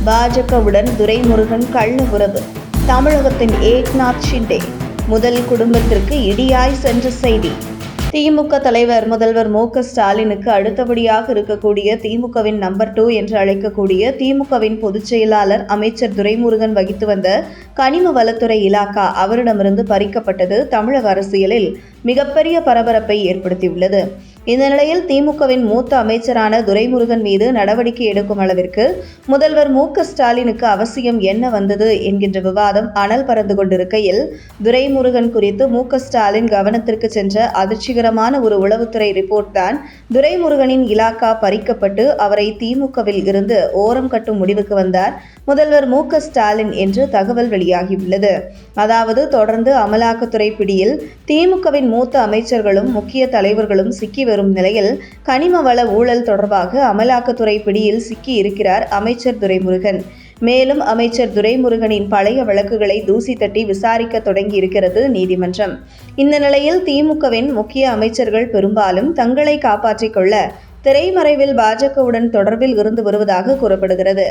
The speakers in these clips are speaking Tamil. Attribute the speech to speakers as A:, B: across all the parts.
A: பாஜகவுடன் துரைமுருகன் கள்ள உறவு. தமிழகத்தின் ஏக்நாத் ஷிண்டே முதல் குடும்பத்திற்கு இடியாய் சென்ற செய்தி. திமுக தலைவர் முதல்வர் மு.க. ஸ்டாலினுக்கு அடுத்தபடியாக இருக்கக்கூடிய திமுகவின் நம்பர் 2 என்று அழைக்கக்கூடிய திமுகவின் பொதுச் செயலாளர் அமைச்சர் துரைமுருகன் வகித்து வந்த கனிம வளத்துறை இலாகா அவரிடமிருந்து பறிக்கப்பட்டது தமிழக அரசியலில் மிகப்பெரிய பரபரப்பை ஏற்படுத்தியுள்ளது. இந்த நிலையில் திமுகவின் மூத்த அமைச்சரான துரைமுருகன் மீது நடவடிக்கை எடுக்கும் அளவிற்கு முதல்வர் மு.க. ஸ்டாலினுக்கு அவசியம் என்ன வந்தது என்கின்ற விவாதம் அனல் பறந்து கொண்டிருக்கையில், துரைமுருகன் குறித்து மு.க. ஸ்டாலின் கவனத்திற்கு சென்ற அதிர்ச்சிகரமான ஒரு உளவுத்துறை ரிப்போர்ட் தான் துரைமுருகனின் இலாகா பறிக்கப்பட்டு அவரை திமுகவில் இருந்து ஓரம் கட்டும் முடிவுக்கு வந்தார் முதல்வர் மு.க. ஸ்டாலின் என்று தகவல் வெளியாகியுள்ளது. அதாவது, தொடர்ந்து அமலாக்கத்துறை பிடியில் திமுகவின் மூத்த அமைச்சர்களும் முக்கிய தலைவர்களும் சிக்கி வரும் நிலையில் கனிம வள ஊழல் தொடர்பாக அமலாக்கத்துறை பிடியில் சிக்கி இருக்கிறார் அமைச்சர் துரைமுருகன். மேலும் அமைச்சர் துரைமுருகனின் பழைய வழக்குகளை தூசி தட்டி விசாரிக்க தொடங்கி இருக்கிறது நீதிமன்றம். இந்த நிலையில் திமுகவின் முக்கிய அமைச்சர்கள் பெரும்பாலும் தங்களை காப்பாற்றிக் கொள்ள திரைமறைவில் பாஜகவுடன் தொடர்பில் இருந்து வருவதாக கூறப்படுகிறது.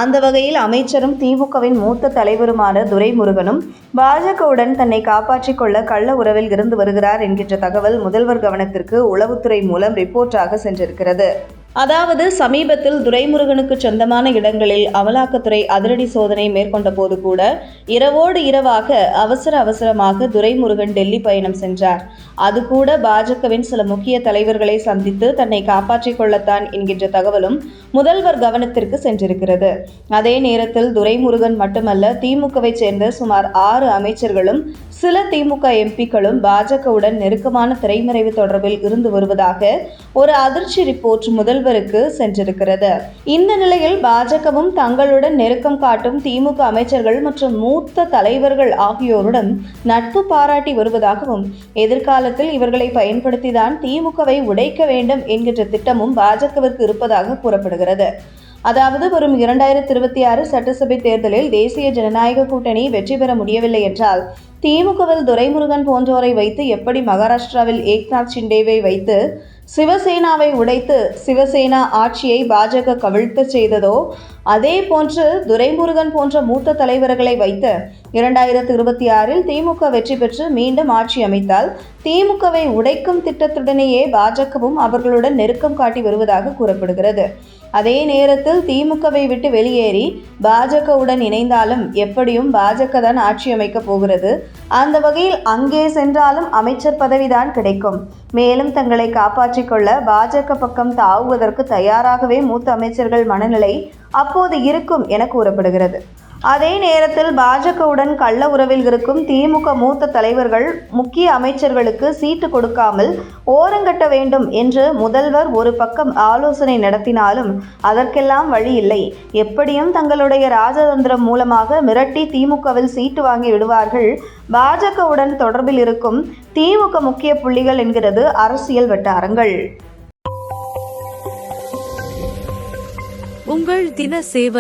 A: அந்த வகையில் அமைச்சரும் திமுகவின் மூத்த தலைவருமான துரைமுருகனும் பாஜகவுடன் தன்னை காப்பாற்றிக் கொள்ள கள்ள உறவில் இருந்து வருகிறார் என்கின்ற தகவல் முதல்வர் கவனத்திற்கு உளவுத்துறை மூலம் ரிப்போர்ட்டாக சென்றிருக்கிறது. அதாவது, சமீபத்தில் துரைமுருகனுக்கு சொந்தமான இடங்களில் அமலாக்கத்துறை அதிரடி சோதனை மேற்கொண்ட போது கூட இரவோடு இரவாக அவசரமாக துரைமுருகன் டெல்லி பயணம் சென்றார். அது கூட பாஜகவின் சில முக்கிய தலைவர்களை சந்தித்து தன்னை காப்பாற்றிக் கொள்ளத்தான் என்கின்ற தகவலும் முதல்வர் கவனத்திற்கு சென்றிருக்கிறது. அதே நேரத்தில் துரைமுருகன் மட்டுமல்ல, திமுகவை சேர்ந்த சுமார் 6 அமைச்சர்களும் சில திமுக எம்பிக்களும் பாஜகவுடன் நெருக்கமான திரைமறைவு தொடர்பில் இருந்து வருவதாக ஒரு அதிர்ச்சி ரிப்போர்ட் முதல்வருக்கு சென்றிருக்கிறது. இந்த நிலையில் பாஜகவும் தங்களுடன் நெருக்கம் காட்டும் திமுக அமைச்சர்கள் மற்றும் மூத்த தலைவர்கள் ஆகியோருடன் நட்பு பாராட்டி வருவதாகவும், எதிர்காலத்தில் இவர்களை பயன்படுத்திதான் திமுகவை உடைக்க வேண்டும் என்கின்ற திட்டமும் பாஜகவிற்கு இருப்பதாக கூறப்படுகிறது. அதாவது, வரும் 2026 சட்டசபை தேர்தலில் தேசிய ஜனநாயக கூட்டணி வெற்றி பெற முடியவில்லை என்றால் திமுகவில் துரைமுருகன் போன்றோரை வைத்து எப்படி மகாராஷ்டிராவில் ஏக்நாத் ஷிண்டேவை வைத்து சிவசேனாவை உடைத்து சிவசேனா ஆட்சியை பாஜக கவிழ்த்து செய்ததோ, அதே போன்று துரைமுருகன் போன்ற மூத்த தலைவர்களை வைத்து 2026 திமுக வெற்றி பெற்று மீண்டும் ஆட்சி அமைத்தால் திமுகவை உடைக்கும் திட்டத்துடனேயே பாஜகவும் அவர்களுடன் நெருக்கம் காட்டி வருவதாக கூறப்படுகிறது. அதே நேரத்தில் திமுகவை விட்டு வெளியேறி பாஜகவுடன் இணைந்தாலும் எப்படியும் பாஜக தான் ஆட்சி அமைக்க போகிறது. அந்த வகையில் அங்கே சென்றாலும் அமைச்சர் பதவிதான் கிடைக்கும். மேலும் தங்களை காப்பாற்றிக் கொள்ள பாஜக பக்கம் தாவுவதற்கு தயாராகவே மூத்த அமைச்சர்கள் மனநிலை அப்போது இருக்கும் என கூறப்படுகிறது. அதே நேரத்தில் பாஜகவுடன் கள்ள உறவில் இருக்கும் திமுக மூத்த தலைவர்கள் முக்கிய அமைச்சர்களுக்கு சீட்டு கொடுக்காமல் ஓரங்கட்ட வேண்டும் என்று முதல்வர் ஒரு பக்கம் ஆலோசனை நடத்தினாலும் அதற்கெல்லாம் வழி இல்லை. எப்படியும் தங்களுடைய ராஜதந்திரம் மூலமாக மிரட்டி திமுகவில் சீட்டு வாங்கி விடுவார்கள் பாஜகவுடன் தொடர்பில் இருக்கும் திமுக முக்கிய புள்ளிகள் என்கிறது அரசியல் வட்டாரங்கள்.
B: உங்கள் தின சேவல்.